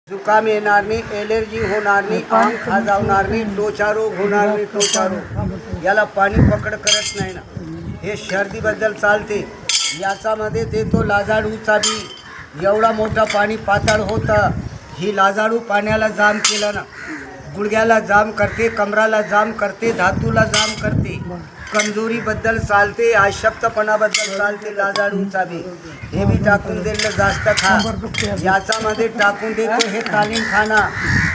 जुकाम येणार नाही, एलर्जी होणार नाही, अंग खाजावणार नाही, त्वचा रोग होणार नाही, त्वचा रोग याला पाणी पकड करत नाही ना. हे सर्दीबद्दल चालते. याच्यामध्ये देतो लाजाळूचा बी. एवढा मोठा पाणी पातळ होतं. ही लाजाळू पाण्याला जाम केलं ना, गुडघ्याला जाम करते, कमराला जाम करते, धातूला जाम करते, कमजोरीबद्दल चालते, अशक्तपणाबद्दल चालते. लाजाळूचा बी हे बी टाकून दिलं जास्त खा. याच्यामध्ये टाकून देतो हे तालीम खाना.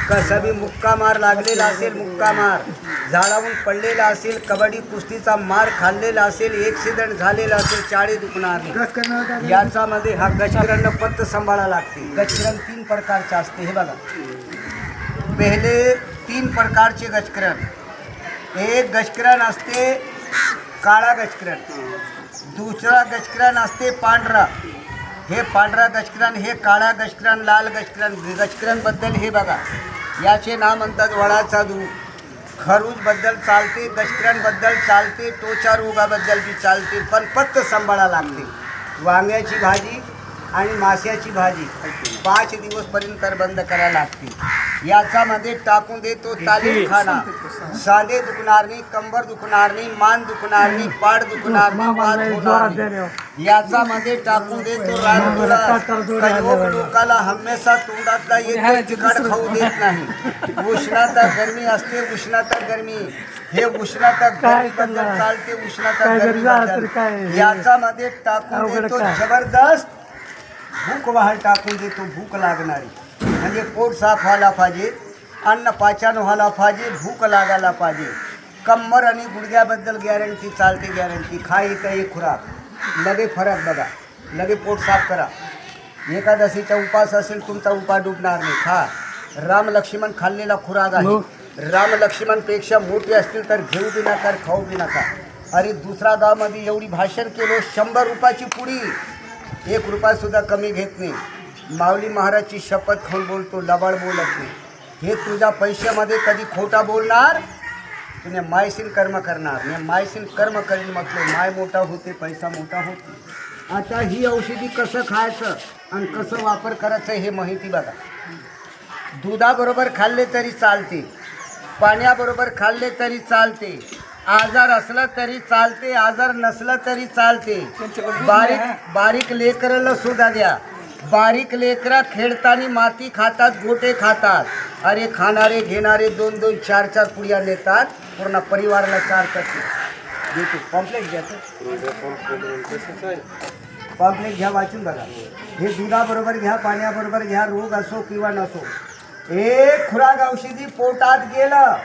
कसं बी मुक्का मार लागलेला असेल, मुक्का मार झाडावून पडलेला असेल, कबड्डी कुस्तीचा मार खाल्लेला असेल, ॲक्सिडेंट झालेला असेल, चाळी दुखणार नाही. याच्यामध्ये हा गजकिरण पत्त सांभाळा लागते. गजकिरण 3 प्रकारचे असते. हे बघा, पहिले 3 प्रकारचे गजकिरण. एक गजकिरण असते काळा गजकिरण, दुसरा गजकिरण असते पांढरा. हे पांढरा गजकिरण, हे काळा गजकिरण, लाल गजकिरण. गजकिरणबद्दल हे बघा, याचे नाव म्हणतात वडाचा दूध. खरूजबद्दल चालते, गजकिरणबद्दल चालते, त्वचा रोगाबद्दल बी चालते, पण पत्त सांभाळा लागते. वांग्याची भाजी आणि माशाची भाजी 5 दिवसपर्यंत बंद करायला लागते. याच्यामध्ये टाकून देतो तालीम खाना. सांधे दुखणार नाही, कंबर दुखणार नाही, मान दुखणार नाही, पाठ दुखणार नाही, वात होणार नाही. याच्यामध्ये टाकून देतो रानफुला. लोकाला हमेशा तोंडातला एक चिकाट खाऊ देत नाही. उष्णता गरमी असते, उष्णता गरमी. हे उष्णता गरमीबद्दल चालते, उष्णता गरमी. याच्यामध्ये टाकून देतो जबरदस्त भूक वाहल टाकून देतो. भूक लागणारी म्हणजे पोट साफ व्हायला पाहिजे, अन्न पाचन व्हायला पाहिजे, भूक लागायला पाहिजे. कंबर आणि गुडघ्याबद्दल गॅरंटी चालते, गॅरंटी. खा इथं एक खुराक, लगे फरक बघा, लगे पोट साफ करा. एकादशीचा उपास असेल, तुमचा उपास डुबणार नाही. खा. राम लक्ष्मण खाल्लेला खुराक आहे. राम लक्ष्मणपेक्षा मोठे असतील तर घेऊ बी नका, खाऊ बी नका. अरे दुसऱ्या गावामध्ये एवढी भाषण केलो, 100 रुपयाची पुडी, 1 रुपयासुद्धा कमी घेत नाही. माऊली महाराजची शपथ खाऊन बोलतो, लबाड बोलत नाही. हे तुझ्या पैशामध्ये कधी खोटा बोलणार, तुने मायसीन कर्म करणार. मी मायसीन कर्म करीन म्हटलं, माय मोठा होते, पैसा मोठा होते. आता ही औषधी कसं खायचं आणि कसं वापर करायचं हे माहिती बघा. दुधाबरोबर खाल्ले तरी चालते, पाण्याबरोबर खाल्ले तरी चालते, आजार असला तरी चालते, आजार नसला तरी चालते. बारीक लेकराला सुद्धा द्या. बारीक लेकरा खेळताना माती खातात, गोटे खातात. अरे खाणारे घेणारे 2-2, 4-4 पुड्या नेतात, पूर्ण परिवाराला 4 देतो. कॉम्प्लेक्स घ्या, कॉम्प्लेक्स घ्या, वाचून बघा. हे दुधाबरोबर घ्या, पाण्याबरोबर घ्या, रोग असो किंवा नसो. एक खुराक औषधी पोटात गेलं,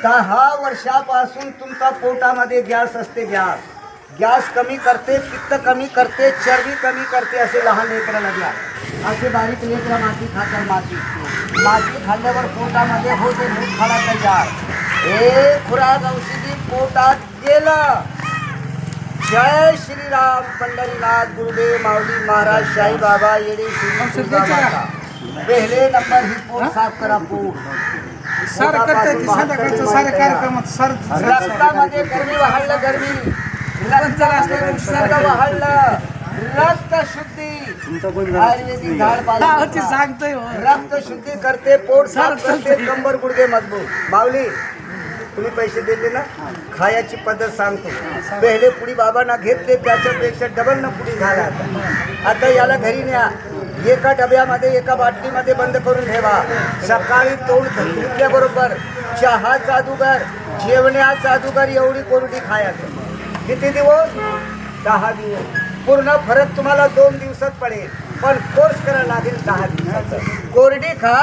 10 वर्षापासून तुमचा पोटामध्ये गॅस असते. गॅस कमी करते, पित्त कमी करते, चरबी कमी करते. असे लहान लेकराला द्या. असे बारीक लेकरं माती खातात. माती खाल्ल्यावर पोटामध्ये होते भूक खाला तयार. एक खुराक औषधी पोटात गेलं. जय श्रीराम. पंढरीनाथ गुरुदेव माऊली महाराज शाही बाबा येडे श्री. पहिले नंबर ही पोट साफ करा. पोट रक्तामध्ये गरमी वाढलं, गरमी रक्तामध्ये उष्णता वाढलं, रक्त शुद्धी आयुर्वेदिक झाड सांगतोय. रक्त शुद्धी करते, पोट साफ करते, कंबर गुडघे मजबूत. माऊली तुम्ही पैसे दिले ना, खायाची पद्धत सांगतो. पहिले पुडी बाबांना घेतले, त्याच्यापेक्षा डबल न पुडी झाला. आता याला घरी न्या. एका डब्यामध्ये, एका बाटलीमध्ये बंद करून ठेवा. सकाळी तोंड धुतल्याबरोबर चहा जादूगर, जेवण्याचा जादूगर एवढी कोरडी खायचं. किती दिवस? 10 दिवस. पूर्ण फरक तुम्हाला 2 दिवसात पडेल, पण कोर्स करायला लागेल 10 दिवसाचा. कोरडी खा,